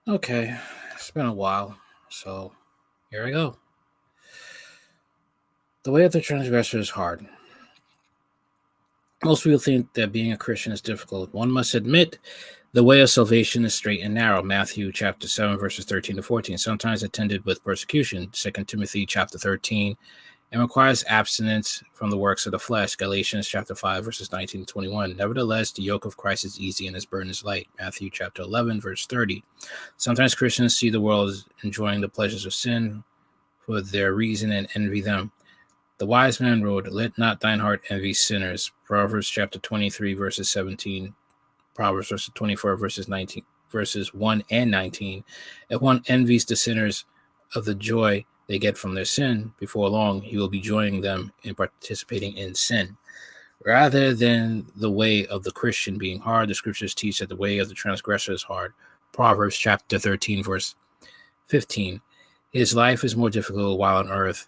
Okay, it's been a while, so here I go. The way of the transgressor is hard. Most people think that being a Christian is difficult. One must admit the way of salvation is straight and narrow. Matthew chapter 7, verses 13 to 14, sometimes attended with persecution. 2 Timothy chapter 13, and requires abstinence from the works of the flesh. Galatians chapter 5, verses 19 to 21. Nevertheless, the yoke of Christ is easy and his burden is light. Matthew chapter 11, verse 30. Sometimes Christians see the world as enjoying the pleasures of sin for their reason and envy them. The wise man wrote, "Let not thine heart envy sinners." Proverbs chapter 23, verses 17. Proverbs chapter 24, verses 1 and 19. If one envies the sinners of the joy they get from their sin, before long he will be joining them in participating in sin. Rather than the way of the Christian being hard, the scriptures teach that the way of the transgressor is hard. Proverbs chapter 13, verse 15. His life is more difficult while on earth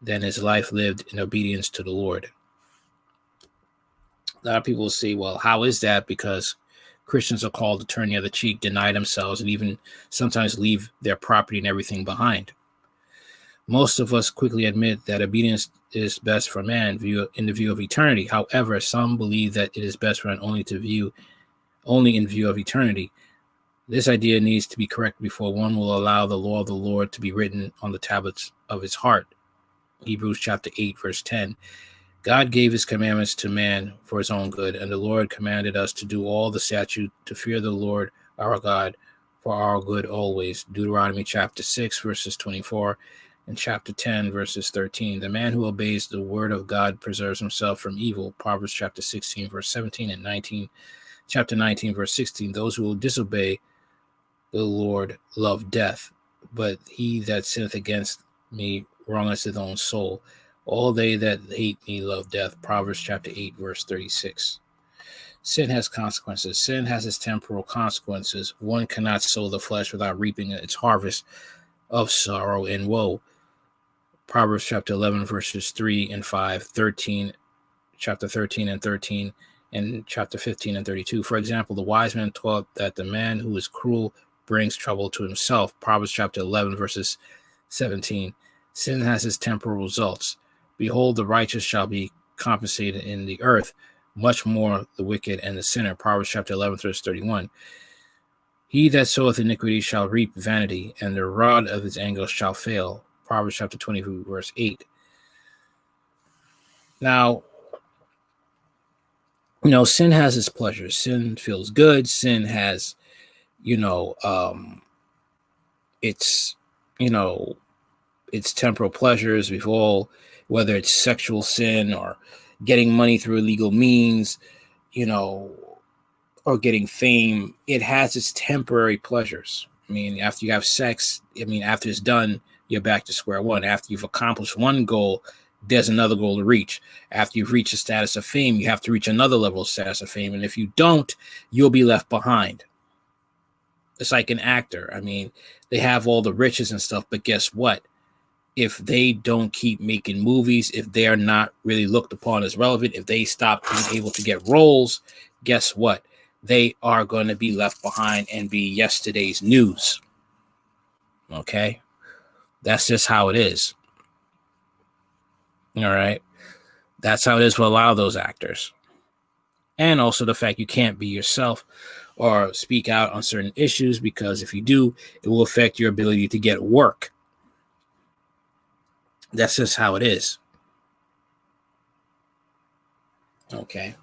than his life lived in obedience to the Lord. A lot of people will say, well, how is that? Because Christians are called to turn the other cheek, deny themselves, and even sometimes leave their property and everything behind. Most of us quickly admit that obedience is best for man in the view of eternity. However, some believe that it is best for man only in view of eternity. This idea needs to be corrected before one will allow the law of the Lord to be written on the tablets of his heart. Hebrews chapter 8, verse 10. God gave his commandments to man for his own good, and the Lord commanded us to do all the statute to fear the Lord our God for our good always. Deuteronomy chapter 6, verses 24, and chapter 10, verses 13. The man who obeys the word of God preserves himself from evil. Proverbs chapter 16, verse 17 and 19. Chapter 19, verse 16. Those who will disobey the Lord love death, but he that sinneth against me wrongeth his own soul. All they that hate me love death. Proverbs chapter 8, verse 36. Sin has consequences. Sin has its temporal consequences. One cannot sow the flesh without reaping its harvest of sorrow and woe. Proverbs chapter 11, verses 3 and 5, 13, chapter 13 and 13, and chapter 15 and 32. For example, the wise man taught that the man who is cruel brings trouble to himself. Proverbs chapter 11, verses 17. Sin has its temporal results. Behold, the righteous shall be compensated in the earth, much more the wicked and the sinner. Proverbs chapter 11, verse 31. He that soweth iniquity shall reap vanity, and the rod of his anger shall fail. Proverbs chapter 20, verse 8. Now, sin has its pleasures. Sin feels good. Sin has, it's, its temporal pleasures. We've all, whether it's sexual sin or getting money through illegal means, or getting fame, it has its temporary pleasures. I mean, after you have sex, after it's done, you're back to square one. After you've accomplished one goal, there's another goal to reach. After you've reached a status of fame, you have to reach another level of status of fame. And if you don't, you'll be left behind. It's like an actor. They have all the riches and stuff, but guess what? If they don't keep making movies, if they are not really looked upon as relevant, if they stop being able to get roles, guess what? They are going to be left behind and be yesterday's news. Okay? That's just how it is. All right? That's how it is for a lot of those actors. And also the fact you can't be yourself or speak out on certain issues, because if you do, it will affect your ability to get work. That's just how it is. Okay.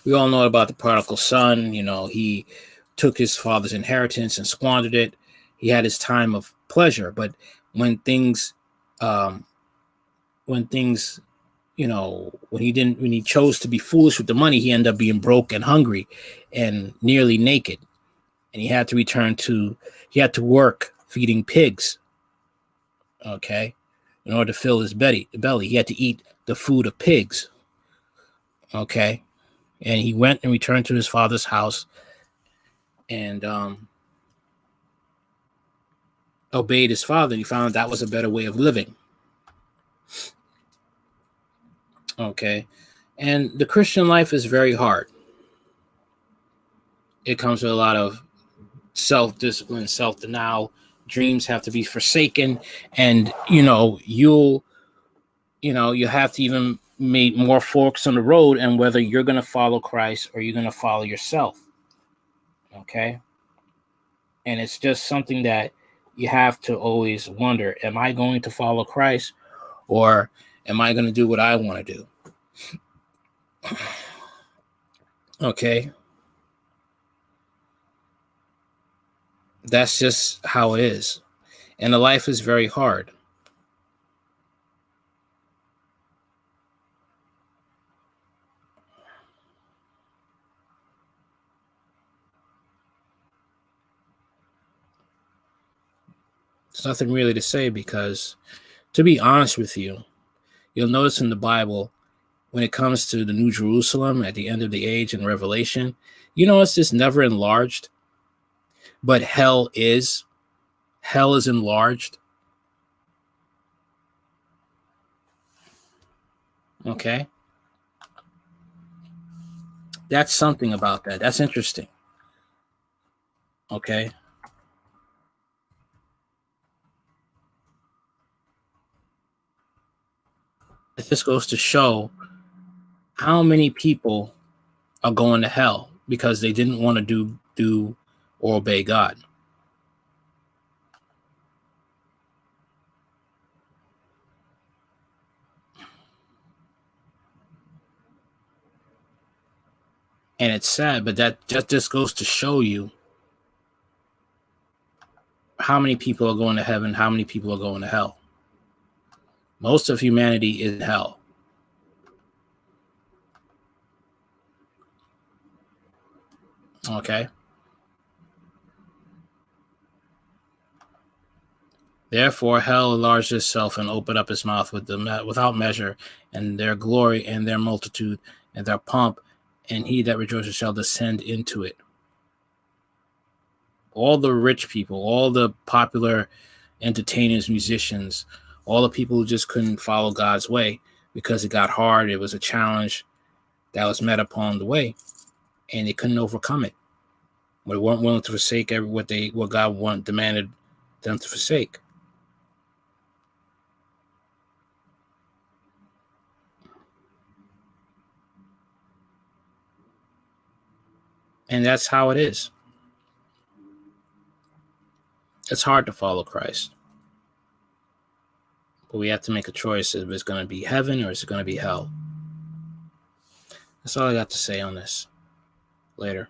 We all know about the prodigal son. He took his father's inheritance and squandered it. He had his time of pleasure, but when he chose to be foolish with the money, he ended up being broke and hungry and nearly naked. And he had to work feeding pigs. Okay. In order to fill his belly, he had to eat the food of pigs. Okay. And he went and returned to his father's house and obeyed his father. And he found that was a better way of living. Okay. And the Christian life is very hard. It comes with a lot of self-discipline, self-denial. Dreams have to be forsaken, and you'll have to even make more forks on the road, and whether you're going to follow Christ or you're going to follow yourself. Okay, and it's just something that you have to always wonder: am I going to follow Christ, or am I going to do what I want to do? Okay, that's just how it is, and the life is very hard. There's nothing really to say, because, to be honest with you, you'll notice in the Bible, when it comes to the New Jerusalem at the end of the age in Revelation, it's just never enlarged, but hell is. Hell is enlarged. Okay. That's something about that. That's interesting. Okay. It just goes to show how many people are going to hell because they didn't want to do or obey God. And it's sad, but that just goes to show you how many people are going to heaven, how many people are going to hell. Most of humanity is in hell. Okay. Therefore, hell enlarged itself and opened up its mouth without measure, and their glory and their multitude and their pomp, and he that rejoices shall descend into it. All the rich people, all the popular entertainers, musicians, all the people who just couldn't follow God's way because it got hard, it was a challenge that was met upon the way, and they couldn't overcome it. They weren't willing to forsake what God demanded them to forsake. And that's how it is. It's hard to follow Christ. But we have to make a choice if it's going to be heaven or is it going to be hell. That's all I got to say on this. Later.